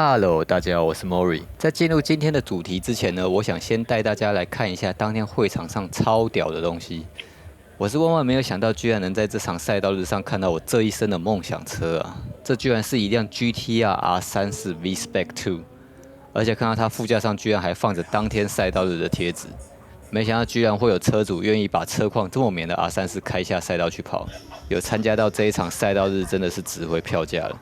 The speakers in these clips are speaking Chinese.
Hello，大家好，我是 Mori。在进入今天的主题之前呢，我想先带大家来看一下当天会场上超屌的东西。我是万万没有想到，居然能在这场赛道日上看到我这一生的梦想车啊！这居然是一辆 GTR R34 V-Spec 2，而且看到它副驾上居然还放着当天赛道日的贴纸。没想到居然会有车主愿意把车况这么绵的 R34开下赛道去跑，有参加到这一场赛道日，真的是值回票价了。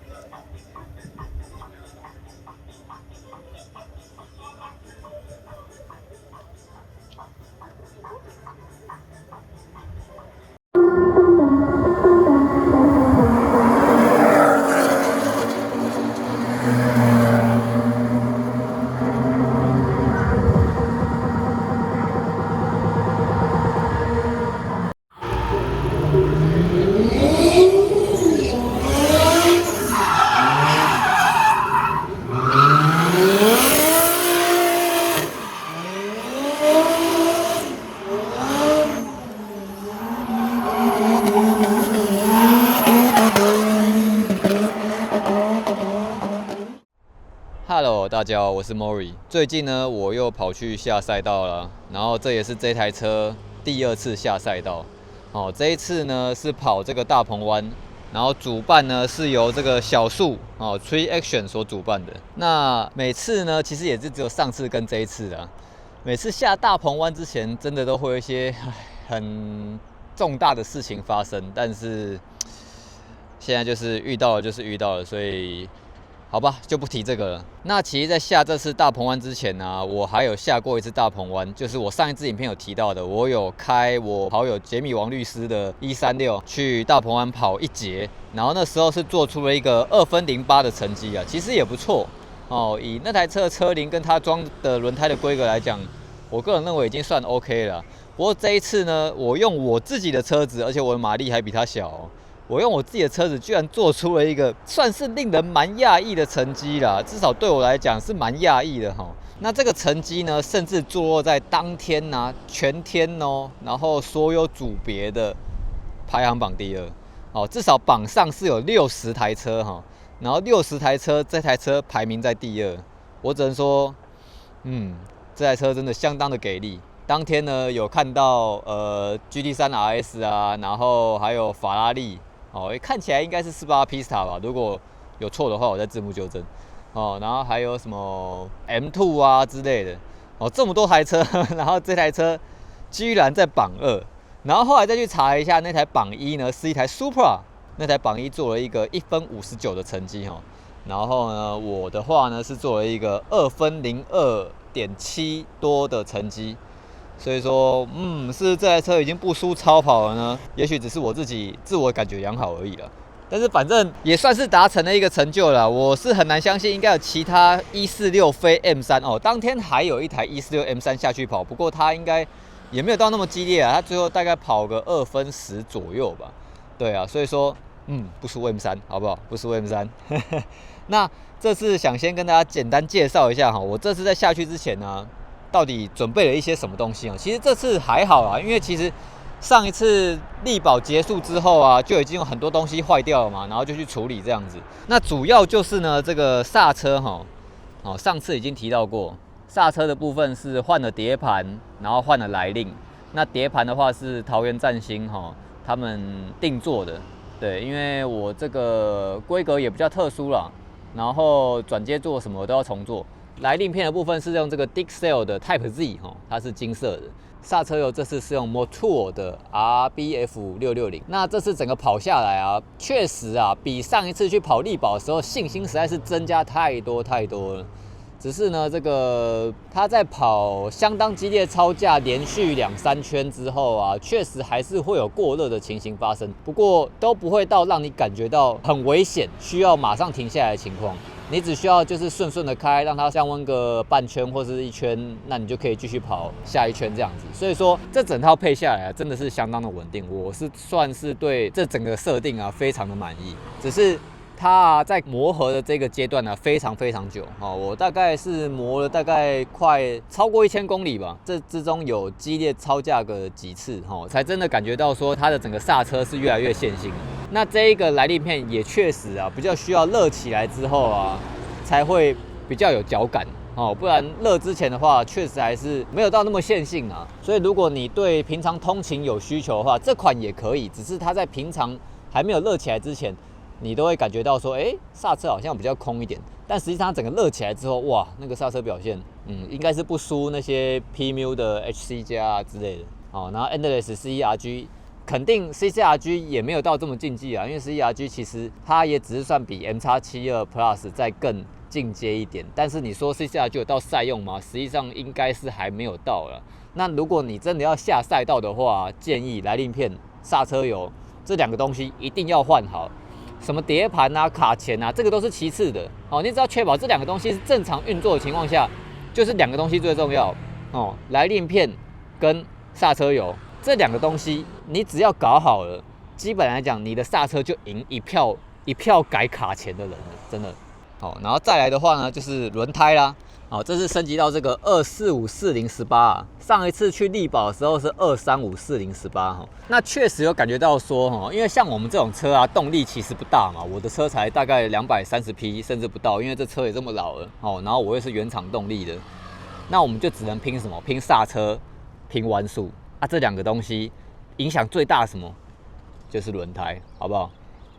Hello， 大家好，我是 Mori。最近呢，我又跑去下赛道了，然后这也是这台车第二次下赛道。这一次呢是跑这个大鹏湾，然后主办呢是由这个小树Tree Action 所主办的。那每次呢，其实也是只有上次跟这一次啊。每次下大鹏湾之前，真的都会有一些很重大的事情发生，但是现在就是遇到了，所以。好吧，就不提这个了。那其实，在下这次大鹏湾之前呢，我还有下过一次大鹏湾，就是我上一支影片有提到的，我有开我好友杰米王律师的136去大鹏湾跑一节，然后那时候是做出了一个2分08的成绩啊，其实也不错哦。以那台车的车龄跟它装的轮胎的规格来讲，我个人认为已经算 OK 了。不过这一次呢，我用我自己的车子，而且我的马力还比它小哦。我用我自己的车子，居然做出了一个算是令人蛮讶异的成绩啦，至少对我来讲是蛮讶异的哈。那这个成绩呢，甚至坐落在当天啊，全天哦，然后所有组别的排行榜第2哦，至少榜上是有60台车哈，然后60台车，这台车排名在第2，我只能说，这台车真的相当的给力。当天呢，有看到GT3 RS 啊，然后还有法拉利。看起来应该是48 Pista 吧，如果有错的话，我再字幕纠正。然后还有什么 M2 啊之类的，这么多台车，然后这台车居然在榜2，然后后来再去查一下，那台榜1呢是一台 Supra， 那台榜1做了一个1分59的成绩然后呢，我的话呢是做了一个2分02.7多的成绩。所以说，是这台车已经不输超跑了呢？也许只是我自己自我感觉良好而已了。但是反正也算是达成了一个成就了。我是很难相信应该有其他146非 M3哦。当天还有一台146 M3下去跑，不过它应该也没有到那么激烈啊。它最后大概跑个2分10左右吧。对啊，所以说，不输 M3，好不好？不输 M3。那这次想先跟大家简单介绍一下我这次在下去之前呢。到底准备了一些什么东西其实这次还好啦，因为其实上一次力保结束之后啊，就已经有很多东西坏掉了嘛，然后就去处理这样子。那主要就是呢，这个刹车上次已经提到过，刹车的部分是换了碟盘，然后换了来令。那碟盘的话是桃园战星他们定做的，对，因为我这个规格也比较特殊啦，然后转接座什么都要重做。来令片的部分是用这个 Dixel 的 Type Z 它是金色的。刹车油这次是用 Motul 的 RBF660。那这次整个跑下来啊，确实啊，比上一次去跑力保的时候信心实在是增加太多了。只是呢，这个他在跑相当激烈超价连续2-3圈之后啊，确实还是会有过热的情形发生。不过都不会到让你感觉到很危险，需要马上停下来的情况。你只需要就是顺的开，让它降温个半圈或是1圈，那你就可以继续跑下一圈这样子。所以说这整套配下来真的是相当的稳定，我是算是对这整个设定啊非常的满意。只是它在磨合的这个阶段呢，非常久我大概是磨了大概快超过1000公里吧，这之中有激烈超价个几次才真的感觉到说它的整个刹车是越来越线性。那这一个来令片也确实啊，比较需要热起来之后啊，才会比较有脚感哦，不然热之前的话，确实还是没有到那么线性啊。所以如果你对平常通勤有需求的话，这款也可以，只是它在平常还没有热起来之前，你都会感觉到说，刹车好像比较空一点。但实际上它整个热起来之后，哇，那个刹车表现，应该是不输那些 PMU 的 HC 加之类的哦。然后 Endless CERG。肯定 CCRG 也没有到这么竞技啊，因为 CCRG 其实它也只是算比 M.72 Plus 再更进阶一点，但是你说 CCRG 有到赛用吗？实际上应该是还没有到了。那如果你真的要下赛道的话，建议来令片、刹车油这2个东西一定要换好。什么碟盘啊、卡钳啊，这个都是其次的哦。你只要确保这2个东西是正常运作的情况下，就是2个东西最重要哦，来令片跟刹车油。这2个东西，你只要搞好了，基本来讲，你的刹车就赢一票改卡钳的人了，真的。好，然后再来的话呢，就是轮胎啦。好，这是升级到这个2454018啊。上一次去力宝的时候是2354018哈。那确实有感觉到说哈，因为像我们这种车啊，动力其实不大嘛，我的车才大概230匹，甚至不到，因为这车也这么老了哦。然后我又是原厂动力的，那我们就只能拼什么？拼刹车，拼弯速。这2个东西影响最大的什么？就是轮胎，好不好？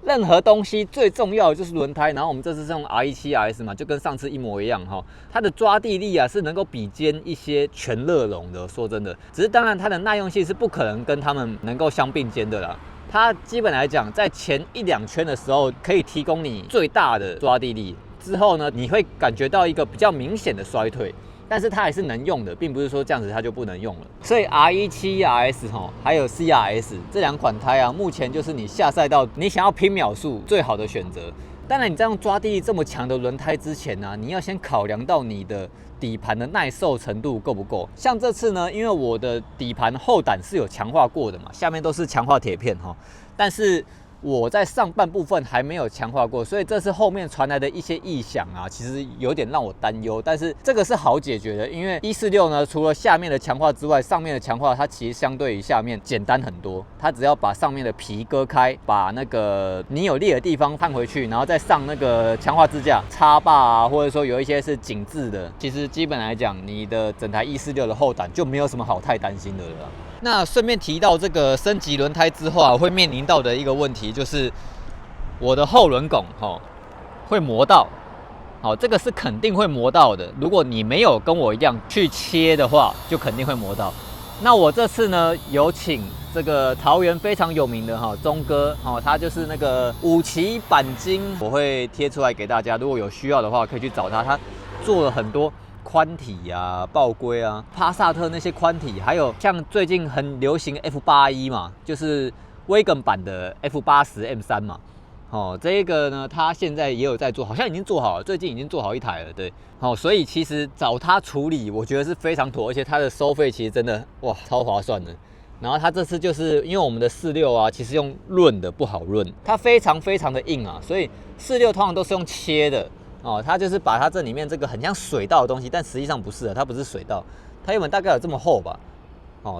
任何东西最重要的就是轮胎。然后我们这次是用 R17RS 嘛，就跟上次一模一样哈。它的抓地力啊是能够比肩一些全热熔的，说真的。只是当然它的耐用性是不可能跟它们能够相并肩的啦。它基本来讲，在前1-2圈的时候可以提供你最大的抓地力，之后呢，你会感觉到一个比较明显的衰退。但是它还是能用的，并不是说这样子它就不能用了。所以 R17RS 还有 CRS 这2款胎啊，目前就是你下赛道你想要拼秒数最好的选择。当然，你在用抓地力这么强的轮胎之前呢，你要先考量到你的底盘的耐受程度够不够。像这次呢，因为我的底盘后胆是有强化过的嘛，下面都是强化铁片哈，但是我在上半部分还没有强化过，所以这次后面传来的一些异响啊，其实有点让我担忧。但是这个是好解决的，因为146呢，除了下面的强化之外，上面的强化它其实相对于下面简单很多。它只要把上面的皮割开，把那个你有裂的地方焊回去，然后再上那个强化支架、插把啊，或者说有一些是紧致的，其实基本来讲，你的整台146的后胆就没有什么好太担心的了啦。那顺便提到这个升级轮胎之后啊，会面临到的一个问题就是我的后轮拱会磨到，这个是肯定会磨到的。如果你没有跟我一样去切的话，就肯定会磨到。那我这次呢，有请这个桃园非常有名的钟哥他就是那个五旗钣金，我会贴出来给大家，如果有需要的话可以去找他，他做了很多宽体啊、爆龟啊、帕萨特那些宽体，还有像最近很流行 F81嘛，就是Wagon 版的 F80 M3 嘛。这个呢，他现在也有在做，好像已经做好了，最近已经做好一台了，对。所以其实找他处理，我觉得是非常妥，而且他的收费其实真的哇超划算的。然后他这次就是因为我们的46啊，其实用润的不好润，它非常非常的硬啊，所以46通常都是用切的。它就是把它这里面这个很像水道的东西，但实际上不是的，它不是水道，它原本大概有这么厚吧，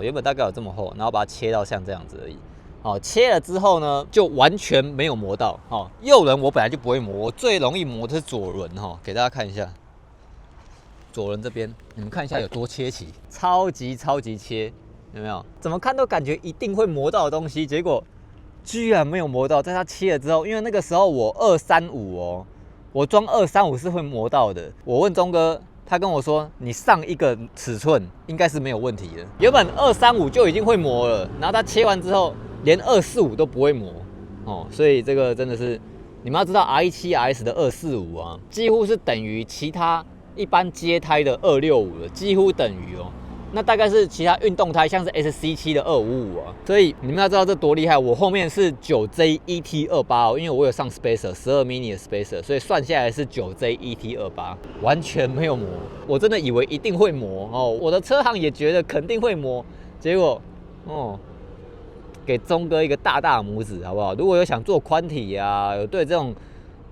原本大概有这么厚，然后把它切到像这样子而已。切了之后呢，就完全没有磨到。右轮我本来就不会磨，我最容易磨的是左轮给大家看一下，左轮这边你们看一下有多切齐，超级切，有没有？怎么看都感觉一定会磨到的东西，结果居然没有磨到。在它切了之后，因为那个时候我235我装235是会磨到的。我问钟哥，他跟我说，你上一个尺寸应该是没有问题的。原本235就已经会磨了，然后他切完之后，连245都不会磨所以这个真的是，你们要知道 R17RS 的245啊，几乎是等于其他一般街胎的265了，几乎等于那大概是其他运动胎，像是 SC7 的255啊，所以你们要知道这多厉害。我后面是 9J1T28因为我有上 Spacer 12 mini 的 Spacer， 所以算下来是 9J1T28，完全没有磨。我真的以为一定会磨我的车行也觉得肯定会磨，结果给钟哥一个大大拇指，好不好？如果有想做宽体啊，有对这种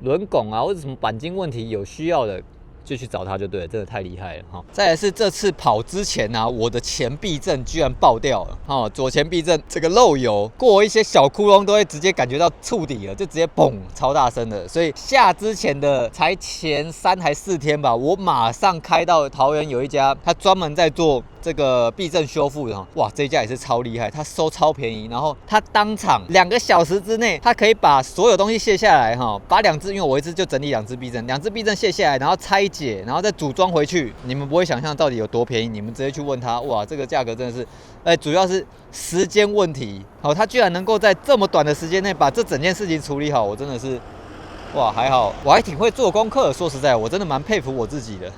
轮拱啊或者什么钣金问题有需要的，就去找它就对了，真的太厉害了哈。再来是这次跑之前啊，我的前避震居然爆掉了哦，左前避震这个漏油，过一些小窟窿都会直接感觉到触底了，就直接嘣超大声的。所以下之前的才前3还4天吧，我马上开到桃园有一家，他专门在做这个避震修复的哈，哇，这一家也是超厉害，他收超便宜，然后他当场2个小时之内，他可以把所有东西卸下来哈，把2只，因为我一次就整理2只避震，2只避震卸下来，然后拆解，然后再组装回去，你们不会想象到底有多便宜，你们直接去问他，哇，这个价格真的是，主要是时间问题，好，他居然能够在这么短的时间内把这整件事情处理好，我真的是。哇，还好，我还挺会做功课的。说实在，我真的蛮佩服我自己的。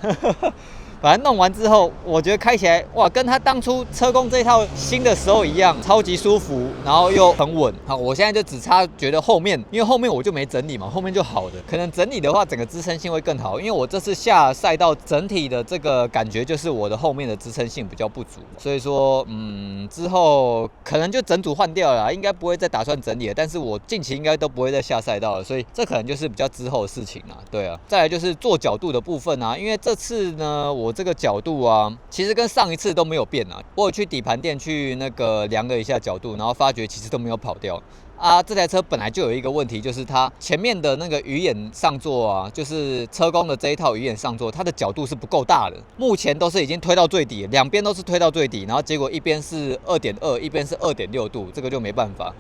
反正弄完之后，我觉得开起来哇，跟他当初车工这一套新的时候一样，超级舒服，然后又很稳。好，我现在就只差觉得后面，因为后面我就没整理嘛，后面就好的。可能整理的话，整个支撑性会更好。因为我这次下赛道整体的这个感觉就是我的后面的支撑性比较不足，所以说之后可能就整组换掉了啦，应该不会再打算整理了。但是我近期应该都不会再下赛道了，所以这可能就是比较之后的事情啦。对啊，再来就是做角度的部分啊，因为这次呢，我这个角度啊，其实跟上一次都没有变啊。我有去底盘店去那个量了一下角度，然后发觉其实都没有跑掉。啊，这台车本来就有一个问题，就是它前面的那个鱼眼上座啊，就是车工的这一套鱼眼上座，它的角度是不够大的。目前都是已经推到最底，两边都是推到最底，然后结果一边是 2.2， 一边是 2.6 度，这个就没办法。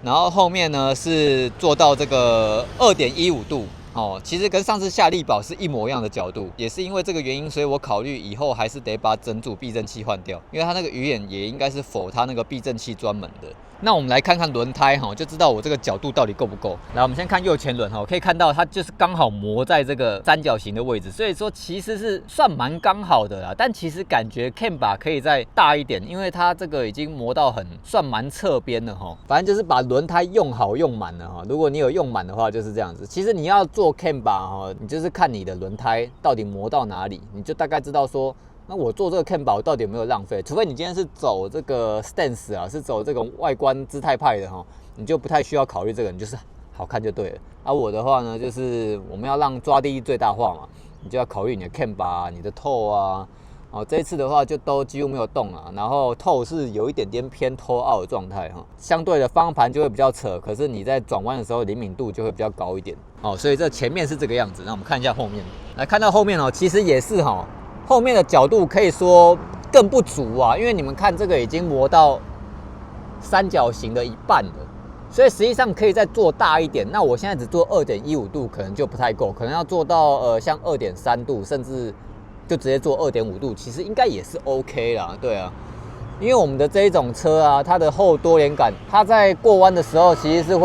然后后面呢是做到这个 2.15 度。哦，其实跟上次下力宝是一模一样的角度，也是因为这个原因，所以我考虑以后还是得把整组避震器换掉，因为它那个鱼眼也应该是否它那个避震器专门的。那我们来看看轮胎哈，就知道我这个角度到底够不够。来，我们先看右前轮哈，可以看到它就是刚好磨在这个三角形的位置，所以说其实是算蛮刚好的啦。但其实感觉 cam 把可以再大一点，因为它这个已经磨到算蛮侧边的哈。反正就是把轮胎用好用满了哈。如果你有用满的话，就是这样子。其实你要做 cam 把哈，你就是看你的轮胎到底磨到哪里，你就大概知道说。那我做这个 cam 把我到底有没有浪费？除非你今天是走这个 stance 啊，是走这种外观姿态派的哈，你就不太需要考虑这个，你就是好看就对了。而我的话呢，就是我们要让抓地力最大化嘛，你就要考虑你的 cam 把、你的透啊。哦，这一次的话就都几乎没有动啊，然后透是有一点点偏toe out的状态哈，相对的方向盘就会比较扯，可是你在转弯的时候灵敏度就会比较高一点。哦，所以这前面是这个样子，那我们看一下后面。来看到后面哦，其实也是哈。后面的角度可以说更不足啊，因为你们看这个已经磨到三角形的一半了，所以实际上可以再做大一点。那我现在只做 2.15 度可能就不太够，可能要做到像 2.3 度，甚至就直接做 2.5 度，其实应该也是 OK 啦，对啊。因为我们的这一种车啊，它的后多连杆，它在过弯的时候其实是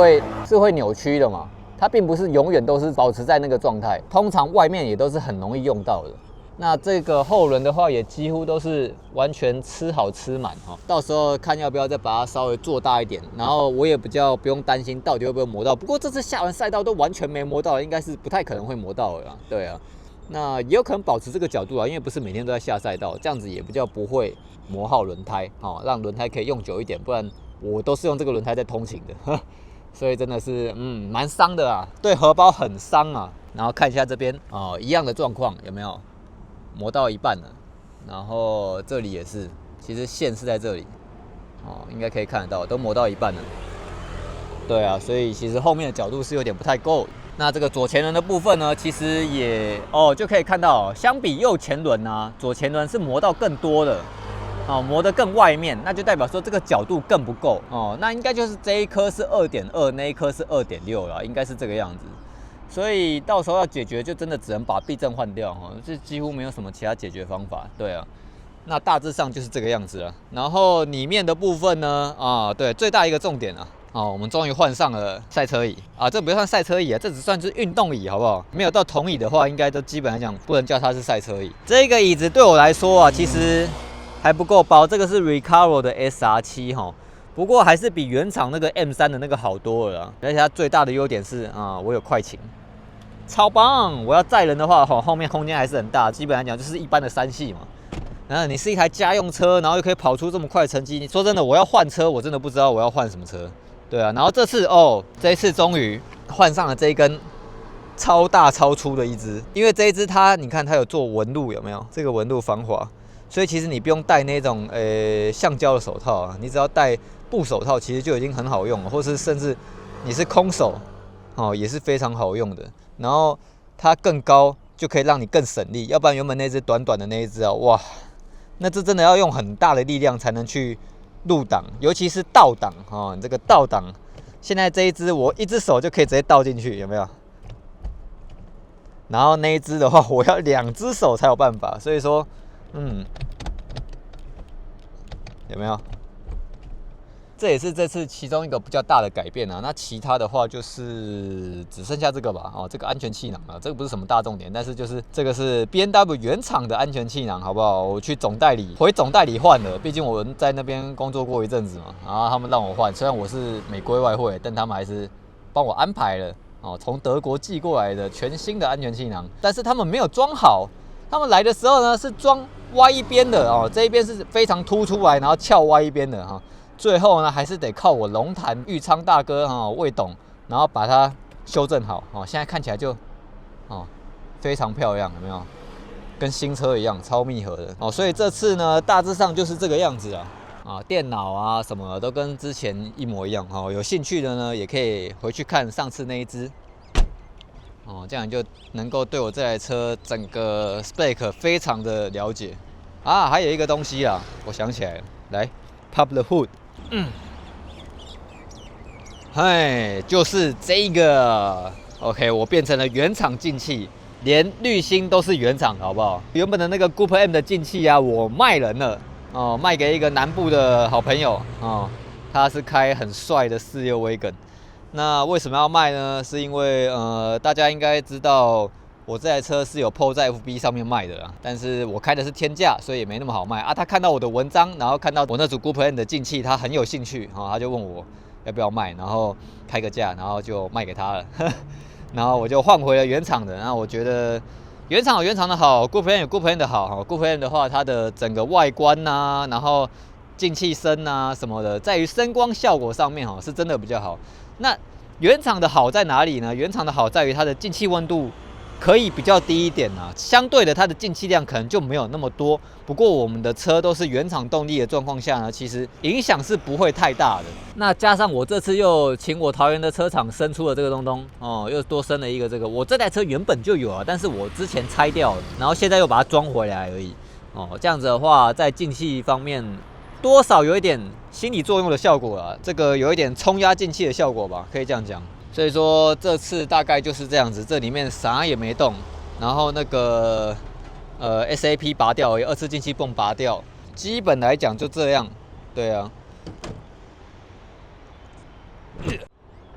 会扭曲的嘛，它并不是永远都是保持在那个状态，通常外面也都是很容易用到的。那这个后轮的话，也几乎都是完全吃好吃满哈。到时候看要不要再把它稍微做大一点，然后我也比较不用担心到底会不会磨到。不过这次下完赛道都完全没磨到，应该是不太可能会磨到了啦。对啊，那也有可能保持这个角度啊，因为不是每天都在下赛道，这样子也比较不会磨耗轮胎，哦，让轮胎可以用久一点。不然我都是用这个轮胎在通勤的，所以真的是蛮伤的啊，对荷包很伤啊。然后看一下这边哦，一样的状况有没有？磨到一半了，然后这里也是，其实线是在这里，哦，应该可以看得到，都磨到一半了。对啊，所以其实后面的角度是有点不太够。那这个左前轮的部分呢，其实也就可以看到，相比右前轮啊，左前轮是磨到更多的，哦，磨得更外面，那就代表说这个角度更不够哦。那应该就是这一颗是 2.2， 那一颗是 2.6 啦，应该是这个样子。所以到时候要解决，就真的只能把避震换掉哈，这几乎没有什么其他解决方法。对啊，那大致上就是这个样子了。然后里面的部分呢，对，最大一个重点啊，我们终于换上了赛车椅啊，这不算赛车椅啊，这只算是运动椅，好不好？没有到同椅的话，应该都基本来讲不能叫它是赛车椅。这个椅子对我来说啊，其实还不够包，这个是 Recaro 的 SR7 哈。不过还是比原厂那个 M3 的那个好多了啦，而且它最大的优点是我有快晴。超棒！我要载人的话，后面空间还是很大，基本来讲就是一般的3系嘛。然后你是一台家用车，然后又可以跑出这么快的成绩。你说真的，我要换车，我真的不知道我要换什么车。对啊，然后这一次终于换上了这一根超大超粗的一只。因为这一只它，你看它有做纹路，有没有？这个纹路防滑，所以其实你不用戴那种橡胶的手套啊，你只要戴布手套，其实就已经很好用了，或是甚至你是空手哦，也是非常好用的。然后它更高，就可以让你更省力。要不然原本那只短短的那一只啊，哇，那这真的要用很大的力量才能去入档，尤其是倒档哦。这个倒档，现在这一只我一只手就可以直接倒进去，有没有？然后那一只的话，我要2只手才有办法。所以说，有没有？这也是这次其中一个比较大的改变啊。那其他的话就是只剩下这个吧，哦，这个安全气囊啊，这个不是什么大重点，但是就是这个是 B&W 原厂的安全气囊，好不好？我去回总代理换了，毕竟我在那边工作过一阵子嘛，然后他们让我换，虽然我是美规外汇，但他们还是帮我安排了哦，从德国寄过来的全新的安全气囊，但是他们没有装好，他们来的时候呢是装歪一边的哦，这一边是非常凸出来，然后翘歪一边的哈。最后呢，还是得靠我龙潭玉昌大哥魏董，然后把它修正好哦。现在看起来就非常漂亮，有没有？跟新车一样，超密合的哦。所以这次呢，大致上就是这个样子啊。电脑啊什么的都跟之前一模一样哦。有兴趣的呢，也可以回去看上次那一支哦，这样就能够对我这台车整个 spec 非常的了解啊。还有一个东西啊，我想起来了，来 pop the hood。就是这个 ，OK， 我变成了原厂进气，连滤芯都是原厂，好不好？原本的那个 Group M 的进气啊，我卖人了哦，卖给一个南部的好朋友哦，他是开很帅的46 Wagon。那为什么要卖呢？是因为大家应该知道。我这台车是有 po 在 FB 上面卖的啦，但是我开的是天价，所以也没那么好卖啊。他看到我的文章，然后看到我那组 Group N 的进气，他很有兴趣他就问我要不要卖，然后开个价，然后就卖给他了。然后我就换回了原厂的。然后我觉得原厂有原厂的好，Group N 有 Group N 的好。Group N 的话，它的整个外观啊，然后进气声啊什么的，在于声光效果上面是真的比较好。那原厂的好在哪里呢？原厂的好在于它的进气温度可以比较低一点相对的它的进气量可能就没有那么多。不过我们的车都是原厂动力的状况下呢，其实影响是不会太大的。那加上我这次又请我桃园的车厂生出了这个东东又多生了一个这个。我这台车原本就有但是我之前拆掉了，然后现在又把它装回来而已这样子的话，在进气方面多少有一点心理作用的效果这个有一点冲压进气的效果吧，可以这样讲。所以说这次大概就是这样子，这里面啥也没动，然后那个SAP 拔掉而已，2次进气泵拔掉，基本来讲就这样，对啊。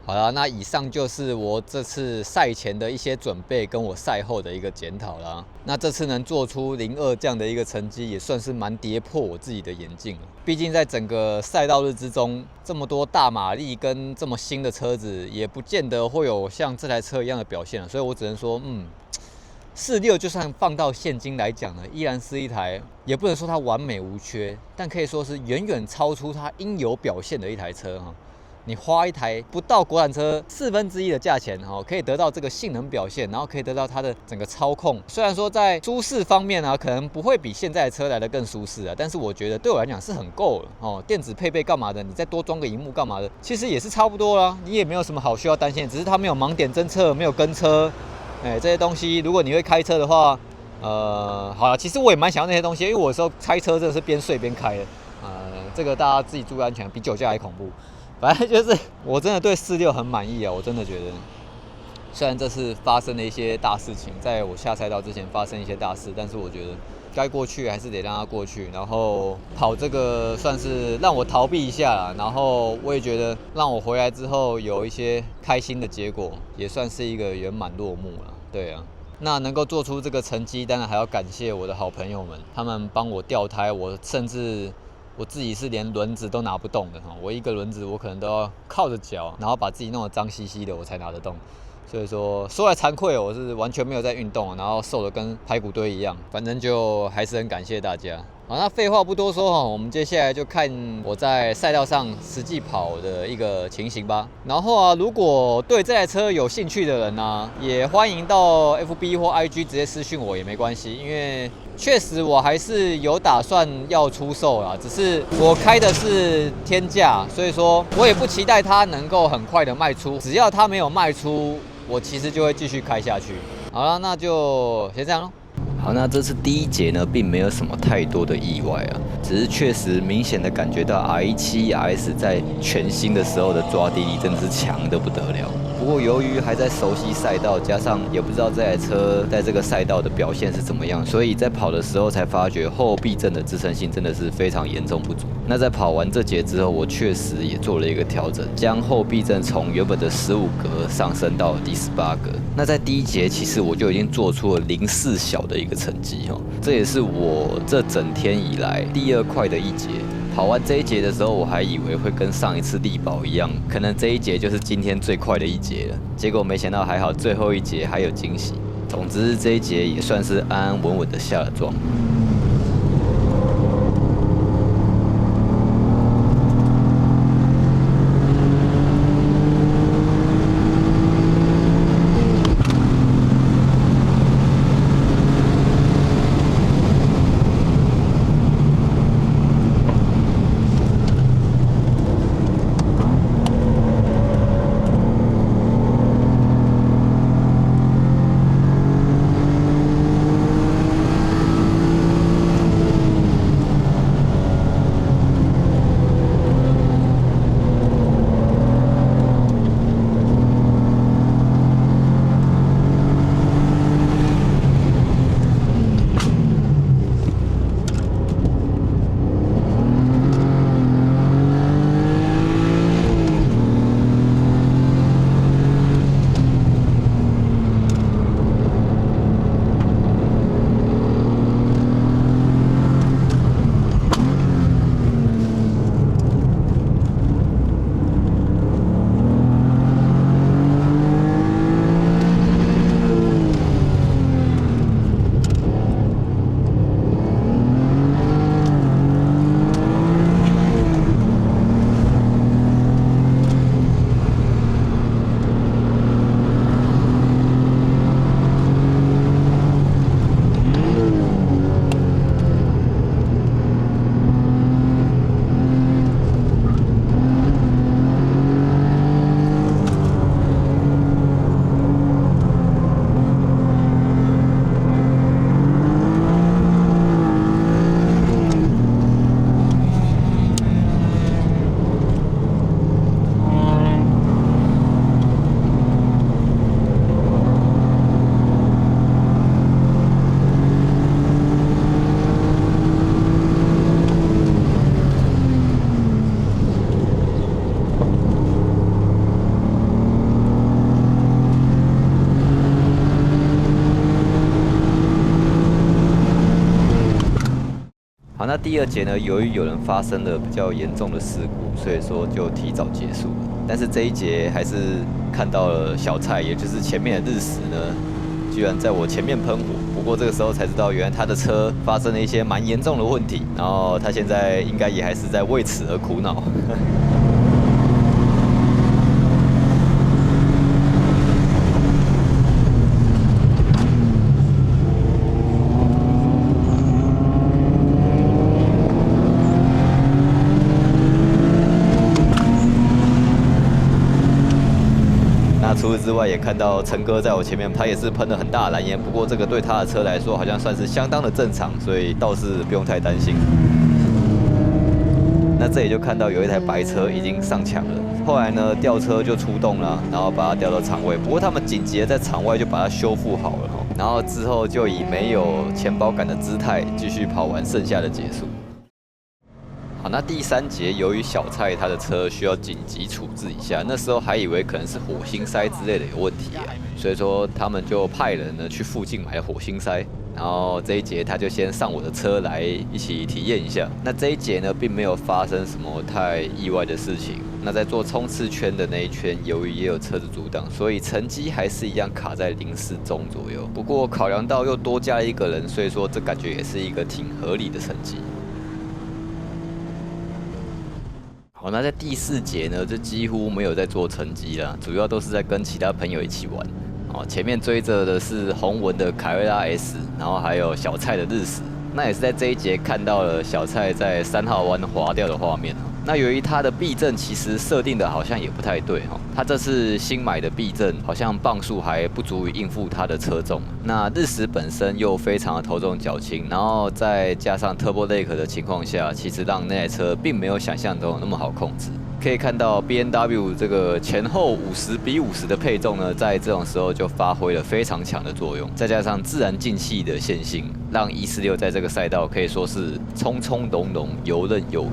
好啦，那以上就是我这次赛前的一些准备，跟我赛后的一个检讨啦。那这次能做出02这样的一个成绩，也算是蛮跌破我自己的眼镜了。毕竟在整个赛道日之中，这么多大马力跟这么新的车子，也不见得会有像这台车一样的表现了。所以我只能说，46就算放到现今来讲呢，依然是一台，也不能说它完美无缺，但可以说是远远超出它应有表现的一台车你花一台不到国产车1/4的价钱可以得到这个性能表现，然后可以得到它的整个操控。虽然说在舒适方面可能不会比现在的车来的更舒适但是我觉得对我来讲是很够了电子配备干嘛的，你再多装个萤幕干嘛的，其实也是差不多啦。你也没有什么好需要担心，只是它没有盲点侦测，没有跟车，这些东西如果你会开车的话，好了，其实我也蛮想要那些东西，因为我有时候开车真的是边睡边开的，这个大家自己注意安全，比酒驾还恐怖。反正就是我真的对46很满意我真的觉得，虽然这次发生了一些大事情，在我下赛道之前发生一些大事，但是我觉得该过去还是得让它过去。然后跑这个算是让我逃避一下啦，然后我也觉得让我回来之后有一些开心的结果，也算是一个圆满落幕了。对啊。那能够做出这个成绩，当然还要感谢我的好朋友们，他们帮我吊胎，我甚至我自己是连轮子都拿不动的我一个轮子我可能都要靠着脚，然后把自己弄得脏兮兮的我才拿得动。所以说来惭愧我是完全没有在运动然后瘦得跟排骨堆一样。反正就还是很感谢大家。好，那废话不多说哈，我们接下来就看我在赛道上实际跑的一个情形吧。然后啊，如果对这台车有兴趣的人呢，也欢迎到 FB 或 IG 直接私讯我也没关系，因为确实我还是有打算要出售啦，只是我开的是天价，所以说我也不期待它能够很快的卖出，只要它没有卖出，我其实就会继续开下去。好了，那就先这样咯。好，那这次第一节呢，并没有什么太多的意外啊，只是确实明显的感觉到 R17 RS 在全新的时候的抓地力真的是强得不得了。不过由于还在熟悉赛道，加上也不知道这台车在这个赛道的表现是怎么样，所以在跑的时候才发觉后避震的支撑性真的是非常严重不足。那在跑完这节之后，我确实也做了一个调整，将后避震从原本的15格上升到第18格。那在第一节，其实我就已经做出了04小的一个成绩哈，这也是我这整天以来第2快的一节。跑完这一节的时候，我还以为会跟上一次力保一样，可能这一节就是今天最快的一节了。结果没想到还好，最后一节还有惊喜。总之这一节也算是安安稳稳的下了桩。好，那第2节呢，由于有人发生了比较严重的事故，所以说就提早结束了。但是这一节还是看到了小蔡，也就是前面的日食呢，居然在我前面喷火。不过这个时候才知道，原来他的车发生了一些蛮严重的问题，然后他现在应该也还是在为此而苦恼。除此之外，也看到陈哥在我前面，他也是喷了很大的蓝烟。不过这个对他的车来说，好像算是相当的正常，所以倒是不用太担心。那这里就看到有一台白车已经上墙了，后来呢，吊车就出动了，然后把它吊到场外。不过他们紧急的在场外就把它修复好了，然后之后就以没有钱包感的姿态继续跑完剩下的结束。好，那第3节由于小蔡他的车需要紧急处置一下，那时候还以为可能是火星塞之类的有问题啊，所以说他们就派人呢去附近买了火星塞，然后这一节他就先上我的车来一起体验一下。那这一节呢，并没有发生什么太意外的事情。那在做冲刺圈的那一圈，由于也有车子阻挡，所以成绩还是一样卡在04中左右。不过考量到又多加了一个人，所以说这感觉也是一个挺合理的成绩。哦，那在第4节呢，就几乎没有在做成绩啦，主要都是在跟其他朋友一起玩。哦，前面追着的是红文的凯瑞拉 S， 然后还有小蔡的日食。那也是在这一节看到了小蔡在3号弯滑掉的画面。那由于它的避震其实设定的好像也不太对哈，它这次新买的避震好像磅数还不足以应付它的车重。那日食本身又非常的头重脚轻，然后再加上 Turbo Lake 的情况下，其实让那台车并没有想象中那么好控制。可以看到 B&W 这个前后50:50的配重呢，在这种时候就发挥了非常强的作用，再加上自然进气的线性，让146在这个赛道可以说是从从容容、游刃有余。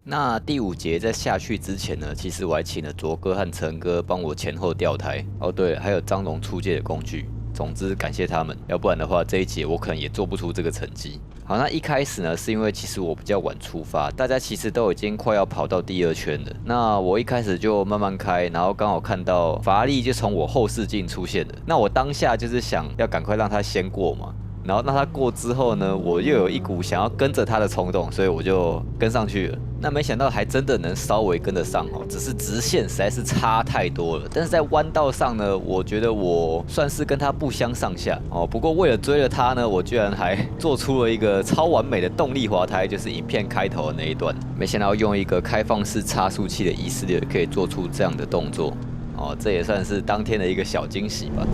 那第5节在下去之前呢，其实我还请了卓哥和陈哥帮我前后吊胎。哦，对了，还有张龙出借的工具。总之感谢他们，要不然的话这一节我可能也做不出这个成绩。好，那一开始呢，是因为其实我比较晚出发，大家其实都已经快要跑到第2圈了。那我一开始就慢慢开，然后刚好看到法拉利就从我后视镜出现了。那我当下就是想要赶快让他先过嘛。然后让他过之后呢，我又有一股想要跟着他的冲动，所以我就跟上去了。那没想到还真的能稍微跟得上哦，只是直线实在是差太多了。但是在弯道上呢，我觉得我算是跟他不相上下哦。不过为了追了他呢，我居然还做出了一个超完美的动力滑胎，就是影片开头的那一段。没想到用一个开放式差速器的146也可以做出这样的动作哦，这也算是当天的一个小惊喜吧。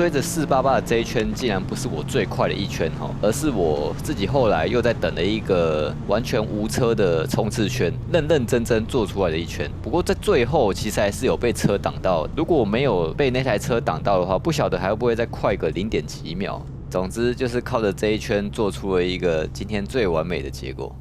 追着488的这一圈，竟然不是我最快的一圈哈，而是我自己后来又在等了一个完全无车的冲刺圈，认认真真做出来的一圈。不过在最后其实还是有被车挡到，如果我没有被那台车挡到的话，不晓得还会不会再快个0点几秒。总之就是靠着这一圈做出了一个今天最完美的结果。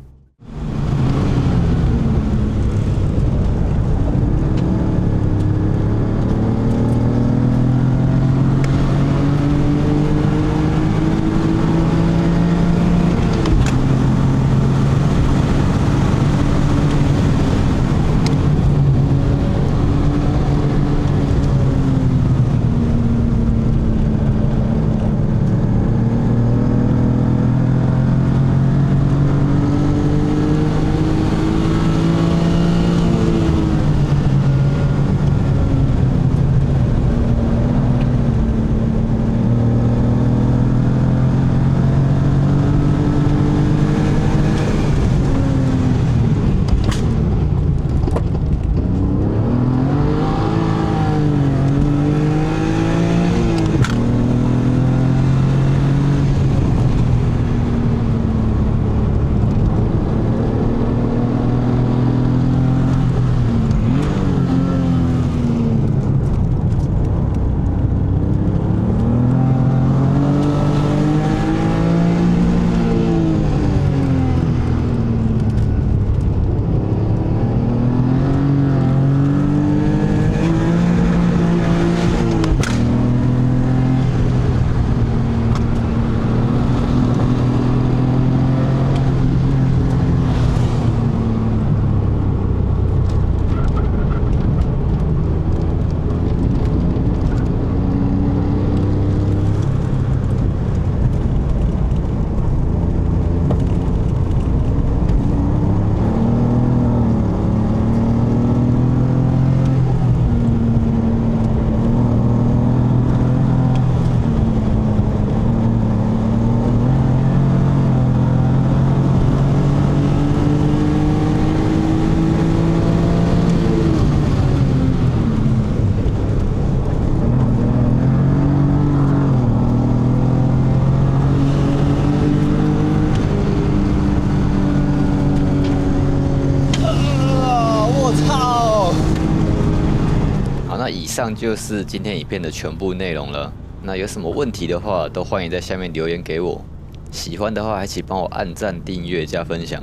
那以上就是今天影片的全部内容了。那有什么问题的话，都欢迎在下面留言给我。喜欢的话，还请帮我按赞、订阅、加分享。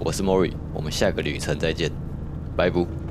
我是 Mori， 我们下个旅程再见，拜拜。